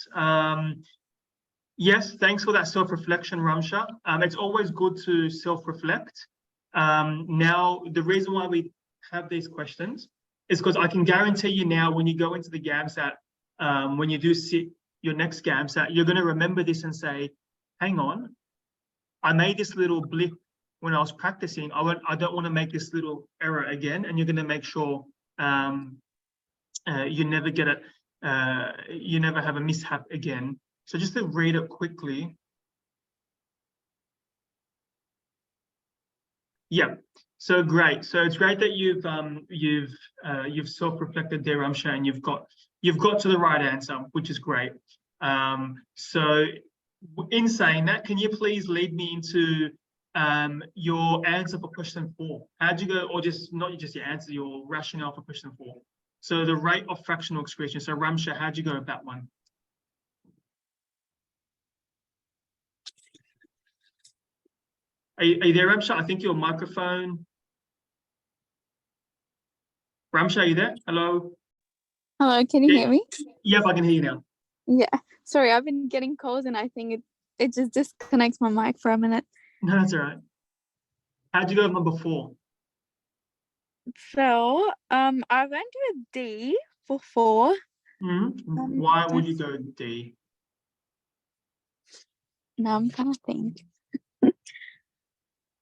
Speaker 1: Yes, thanks for that self-reflection, Ramsha. It's always good to self-reflect. Now, the reason why we have these questions is because I can guarantee you now, when you go into the GAMSAT, when you do sit your next GAMSAT, you're going to remember this and say, hang on, I made this little blip when I was practicing. I don't want to make this little error again. And you're going to make sure you never get it, you never have a mishap again. So just to read it quickly. Yeah, so great. So it's great that you've self-reflected there, Ramsha, and you've got to the right answer, which is great. So in saying that, can you please lead me into your answer for question 4? How'd you go, or just not just your answer, your rationale for question 4? So the rate of fractional excretion. So Ramsha, how'd you go with that one? Are you there, Ramsha? I think your microphone. Ramsha, are you there? Hello?
Speaker 3: Hello, can you hear me?
Speaker 1: Yep, I can hear you now.
Speaker 3: Yeah. Sorry, I've been getting calls and I think it just disconnects my mic for a minute.
Speaker 1: No, that's all right. How'd you go with number 4?
Speaker 3: So, I went with D for 4.
Speaker 1: Why would you go D?
Speaker 3: Now I'm trying to think.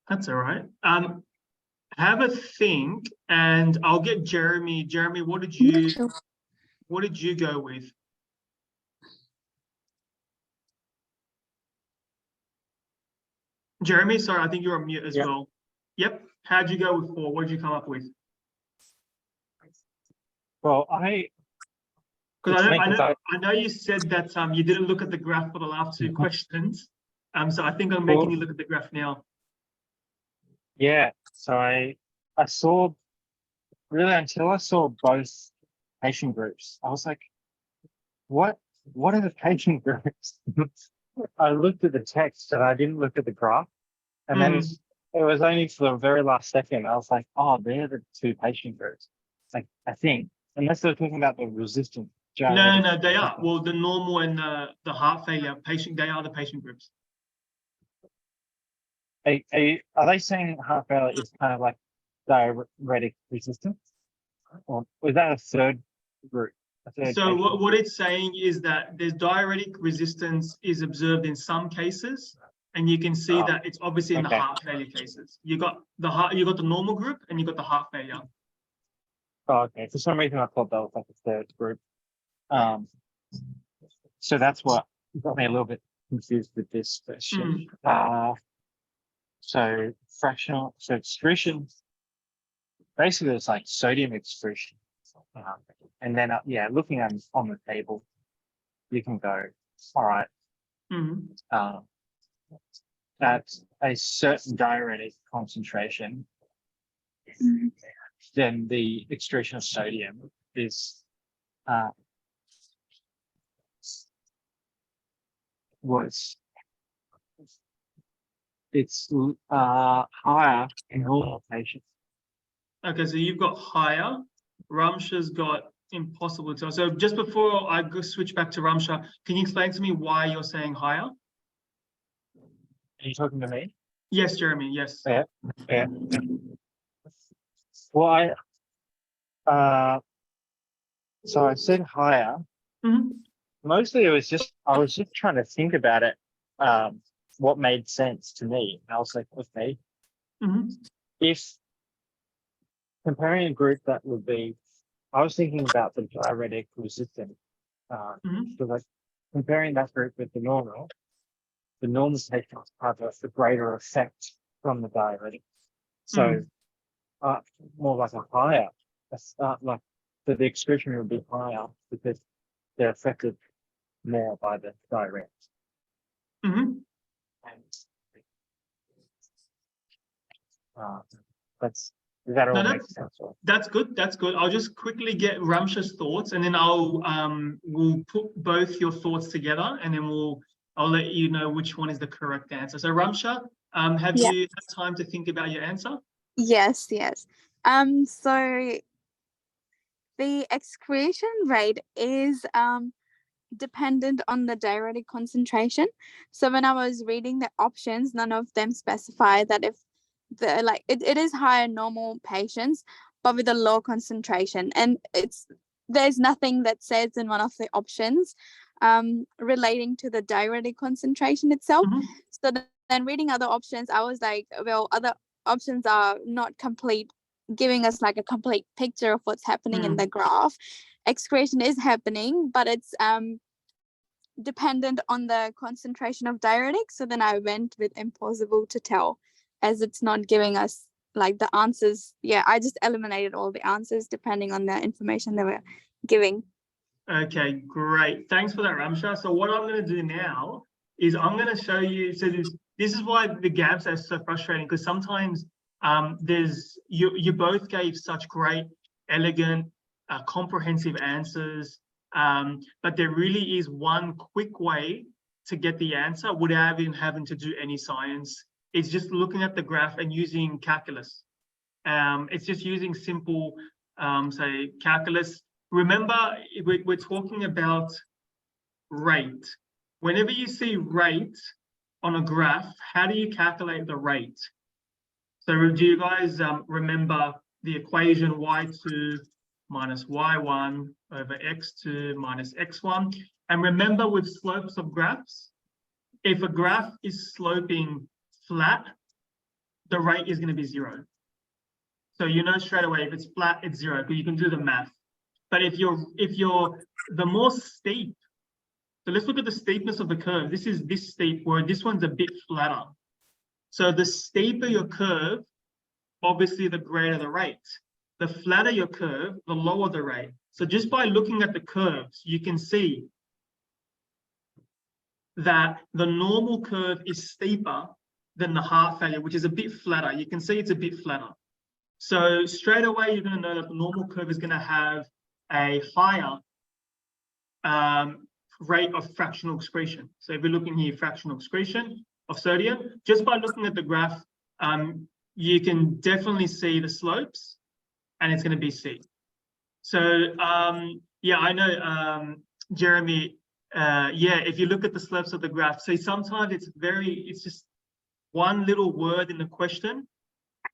Speaker 1: That's all right. Have a think, and I'll get Jeremy. Jeremy, what did you go with? Jeremy, sorry, I think you're on mute as well. Yep. How'd you go with 4? What did you come up with?
Speaker 2: Well,
Speaker 1: Because I know you said that you didn't look at the graph for the last 2 questions. So I think I'm making you look at the graph now.
Speaker 2: Yeah. So I saw, really, until I saw both patient groups, I was like, what are the patient groups? I looked at the text and I didn't look at the graph. And then it was only for the very last second, I was like, oh, they're the 2 patient groups. Like, I think, unless they're talking about the resistant.
Speaker 1: No, they are. Well, the normal and the heart failure patient, they are the patient groups.
Speaker 2: Are they saying heart failure is kind of like diuretic resistance? Or is that a third group?
Speaker 1: So what it's saying is that there's diuretic resistance is observed in some cases, and you can see that it's obviously in the heart failure cases. You got the normal group and you got the heart failure.
Speaker 2: Oh, okay. For some reason I thought that was like a third group. So that's what got me a little bit confused with this question. So fractional, so excretion, basically it's like sodium excretion. And then, looking at on the table, you can go, all right, at a certain diuretic concentration, then the excretion of sodium is it's higher in all patients.
Speaker 1: Okay, so you've got higher. Ramsha's got impossible to tell. So just before I go switch back to Ramsha, can you explain to me why you're saying higher?
Speaker 2: Are you talking to me?
Speaker 1: Yes, Jeremy. Yes.
Speaker 2: Yeah. Well, so I said higher. Mostly it was just, I was just trying to think about it, what made sense to me. And I was like, okay, if comparing a group that would be, I was thinking about the diuretic resistant, so like comparing that group with the normal patients have a greater effect from the diuretic. So more like a higher, like the excretion would be higher because they're affected more by the diuretics. Does that
Speaker 1: No,
Speaker 2: all
Speaker 1: no,
Speaker 2: make sense? Or?
Speaker 1: that's good. That's good. I'll just quickly get Ramsha's thoughts, and then we'll put both your thoughts together, and then I'll let you know which one is the correct answer. So Ramsha, have
Speaker 3: Yeah.
Speaker 1: you had time to think about your answer?
Speaker 3: Yes, yes. So the excretion rate is dependent on the diuretic concentration. So when I was reading the options, none of them specify that if it is higher in normal patients, but with a low concentration. And there's nothing that says in one of the options relating to the diuretic concentration itself.
Speaker 1: Mhm.
Speaker 3: So then reading other options, I was like, well, other options are not complete, giving us like a complete picture of what's happening in the graph. Excretion is happening, but it's dependent on the concentration of diuretics. So then I went with impossible to tell, as it's not giving us like the answers. Yeah, I just eliminated all the answers depending on the information they were giving.
Speaker 1: Okay, great. Thanks for that, Ramsha. So what I'm going to do now is I'm going to show you. So this is why the GAMSAT is so frustrating, because sometimes you both gave such great, elegant, comprehensive answers, but there really is one quick way to get the answer without even having to do any science. It's just looking at the graph and using calculus. It's just using simple, say, calculus. Remember, we're talking about rate. Whenever you see rate on a graph, how do you calculate the rate? So do you guys remember the equation y2 minus y1 over x2 minus x1? And remember, with slopes of graphs, if a graph is sloping flat, the rate is going to be 0. So you know straight away if it's flat, it's 0, because you can do the math. But if you're the more steep, so let's look at the steepness of the curve. This is this steep, where this one's a bit flatter. So the steeper your curve, obviously the greater the rate. The flatter your curve, the lower the rate. So just by looking at the curves, you can see that the normal curve is steeper than the heart failure, which is a bit flatter. You can see it's a bit flatter. So straight away, you're going to know that the normal curve is going to have a higher rate of fractional excretion. So if we're looking here, fractional excretion of sodium, just by looking at the graph, you can definitely see the slopes, and it's going to be C. So yeah, I know, Jeremy, yeah, if you look at the slopes of the graph, see, sometimes it's just one little word in the question,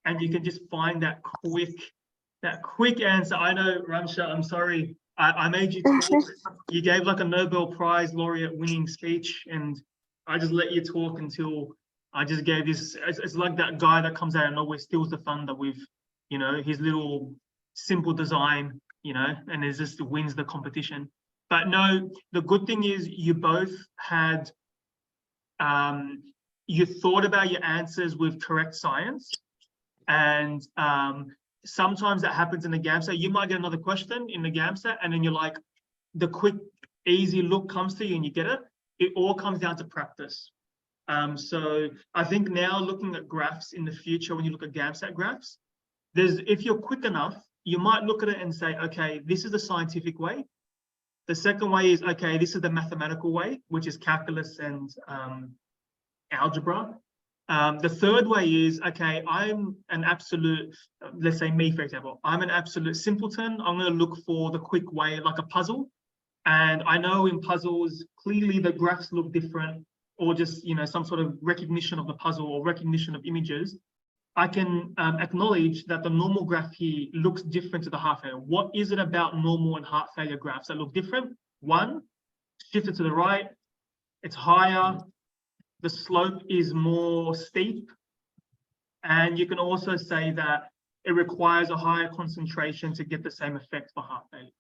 Speaker 1: and you can just find that quick answer. I know, Ramsha, I'm sorry, I made you talk. You gave like a Nobel Prize laureate winning speech, and I just let you talk until I just gave this. It's like that guy that comes out of nowhere, steals the thunder with, you know, his little simple design, you know, and it just wins the competition. But no, the good thing is you both had, you thought about your answers with correct science. And sometimes that happens in the GAMSAT. You might get another question in the GAMSAT, and then you're like, the quick, easy look comes to you and you get it. It all comes down to practice. So I think now, looking at graphs in the future, when you look at GAMSAT graphs, if you're quick enough, you might look at it and say, okay, this is the scientific way. The second way is, okay, this is the mathematical way, which is calculus and algebra. The third way is, okay, I'm an absolute, let's say me, for example, I'm an absolute simpleton. I'm going to look for the quick way, like a puzzle. And I know in puzzles, clearly the graphs look different, or just, you know, some sort of recognition of the puzzle or recognition of images. I can acknowledge that the normal graph here looks different to the heart failure. What is it about normal and heart failure graphs that look different? One, shifted to the right, it's higher, the slope is more steep, and you can also say that it requires a higher concentration to get the same effect for heart failure.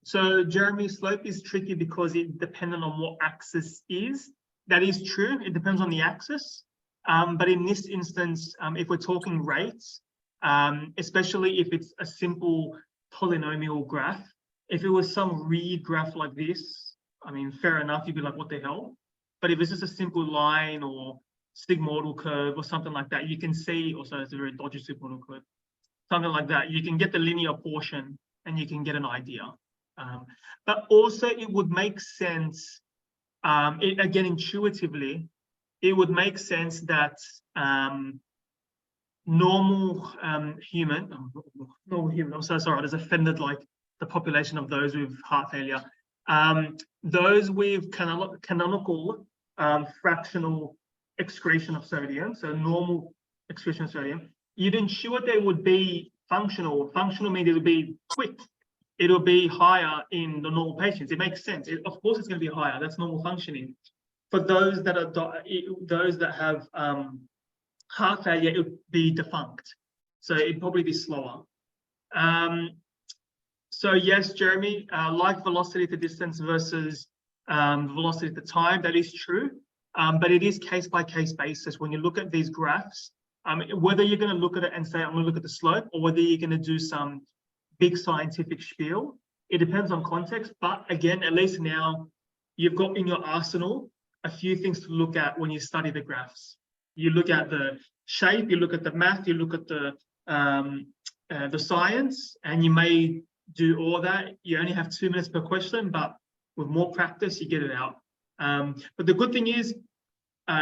Speaker 1: So Jeremy, slope is tricky because it depends on what axis is. That is true, it depends on the axis. But in this instance, if we're talking rates, especially if it's a simple polynomial graph, if it was some weird graph like this, I mean, fair enough, you'd be like, what the hell? But if it's just a simple line or sigmoidal curve or something like that, you can see, also it's a very dodgy sigmoidal curve, something like that, you can get the linear portion and you can get an idea. But also it would make sense, again, intuitively, it would make sense that normal human, I'm so sorry, I just offended like the population of those with heart failure. Those with canonical fractional excretion of sodium, so normal excretion of sodium, you'd ensure they would be functional. Functional means it would be quick. It'll be higher in the normal patients. It makes sense. Of course, it's going to be higher. That's normal functioning. For those that have heart failure, it would be defunct. So it'd probably be slower. So yes, Jeremy, like velocity to distance versus velocity to time, that is true. But it is case by case basis. When you look at these graphs, whether you're going to look at it and say, I'm going to look at the slope, or whether you're going to do some big scientific spiel, it depends on context. But again, at least now you've got in your arsenal a few things to look at when you study the graphs. You look at the shape, you look at the math, you look at the science, and you may do all that. You only have 2 minutes per question, but with more practice, you get it out. But the good thing is,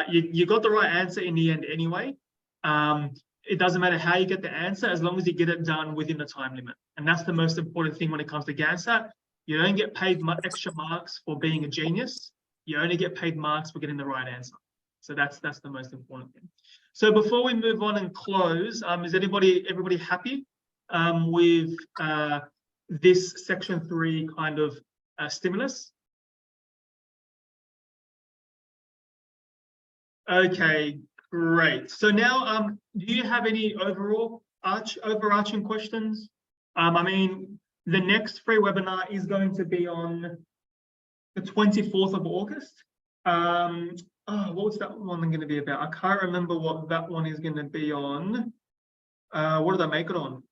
Speaker 1: you got the right answer in the end anyway. It doesn't matter how you get the answer, as long as you get it done within the time limit. And that's the most important thing when it comes to GAMSAT. You don't get paid extra marks for being a genius. You only get paid marks for getting the right answer. So that's the most important thing. So before we move on and close, is everybody happy with this section 3 kind of stimulus? Okay, great. So now, do you have any overarching questions? I mean, the next free webinar is going to be on the 24th of August. What's that one going to be about? I can't remember what that one is going to be on. What did I make it on?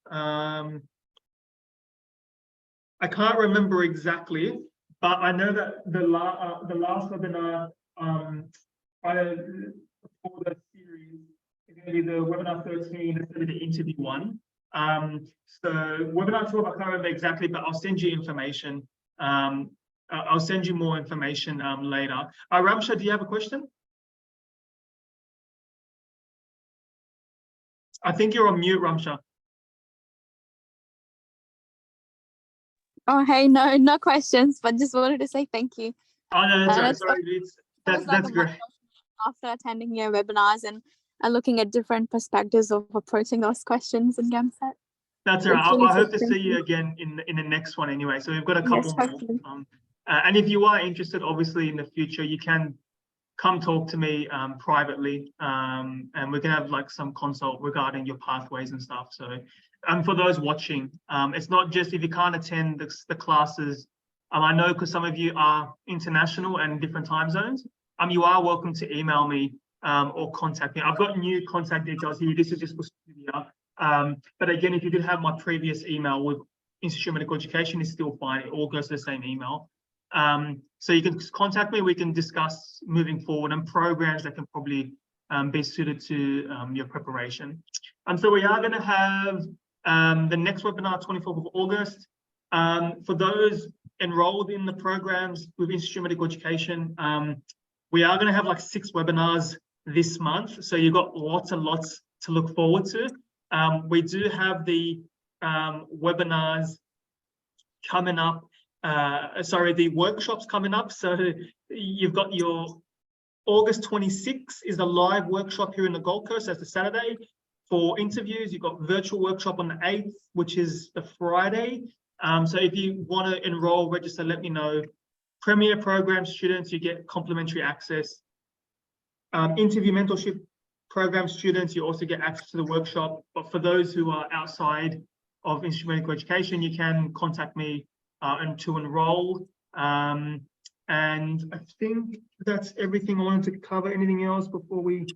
Speaker 1: I can't remember exactly, but I know that the last webinar for the series is going to be the webinar 13, it's going to be the interview one. So webinar 12, I can't remember exactly, but I'll send you information. I'll send you more information later. Ramsha, do you have a question? I think you're on mute, Ramsha.
Speaker 3: Oh, hey, no questions, but just wanted to say thank you.
Speaker 1: Oh, no, that's right. Sorry, that's great.
Speaker 3: After attending your webinars and looking at different perspectives of approaching those questions in GAMSAT.
Speaker 1: That's right. I hope to see you again in the next one anyway. So we've got a couple more. And if you are interested, obviously in the future, you can come talk to me privately, and we can have like some consult regarding your pathways and stuff. So for those watching, it's not just if you can't attend the classes. I know because some of you are international and different time zones. You are welcome to email me or contact me. I've got new contact details here. This is just for Studio. But again, if you did have my previous email with Institute of Medical Education, it's still fine. It all goes to the same email. So you can contact me. We can discuss moving forward and programs that can probably be suited to your preparation. So we are going to have the next webinar, 24th of August. For those enrolled in the programs with Institute of Medical Education, we are going to have like 6 webinars this month. So you've got lots and lots to look forward to. We do have the webinars coming up. The workshops coming up. So you've got your August 26th is a live workshop here in the Gold Coast. That's the Saturday. For interviews, you've got virtual workshop on the 8th, which is the Friday. So if you want to enroll, register, let me know. Premier program students, you get complimentary access. Interview mentorship program students, you also get access to the workshop. But for those who are outside of Institute of Medical Education, you can contact me and to enroll. And I think that's everything I wanted to cover. Anything else before we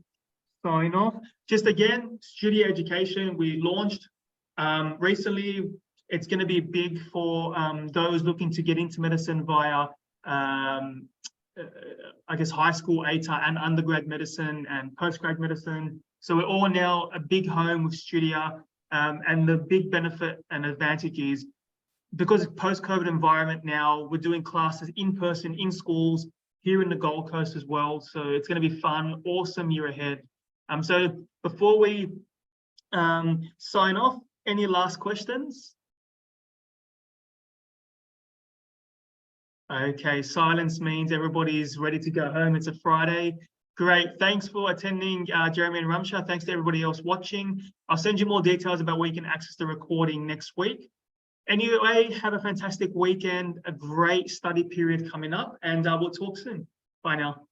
Speaker 1: sign off? Just again, Studio Education, we launched recently. It's going to be big for those looking to get into medicine via I guess, high school ATAR and undergrad medicine and postgrad medicine. So we're all now a big home with Studia. And the big benefit and advantage is because of post-COVID environment now, we're doing classes in person in schools here in the Gold Coast as well. So it's going to be fun, awesome year ahead. So before we sign off, any last questions? Okay, silence means everybody's ready to go home. It's a Friday. Great. Thanks for attending, Jeremy and Ramsha. Thanks to everybody else watching. I'll send you more details about where you can access the recording next week. Anyway, have a fantastic weekend, a great study period coming up, and we'll talk soon. Bye now.